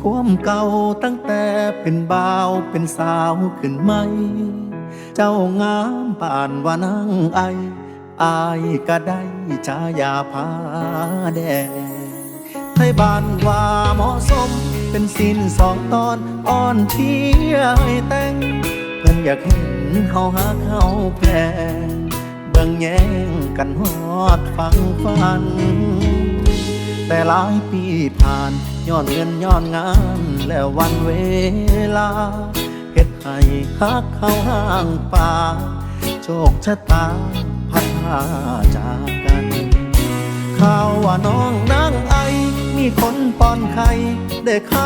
ความเก่าตั้งแต่เป็นบ่าวเป็นสาวขึ้นไหมเจ้างามป่านว่านางไออายก็ได้ฉายาผาแดงไทยบ้านว่าเหมาะสมเป็นสิ้นสองตอนอ่อนเที่ยให้แต่งเพิ่นอยากเห็นเขาหาเขาแพงเบิ่งแย่งกันฮอดฟังฟันแต่หลายปีผ่านย้อนเงินย้อนงานแล้ววันเวลาเฮ็ดให้ฮักเขาห่างป่าโชคชะตาพัดพาจากกันข่าวว่าน้องนางไอมีคนป้อนไข่ได้ข่าว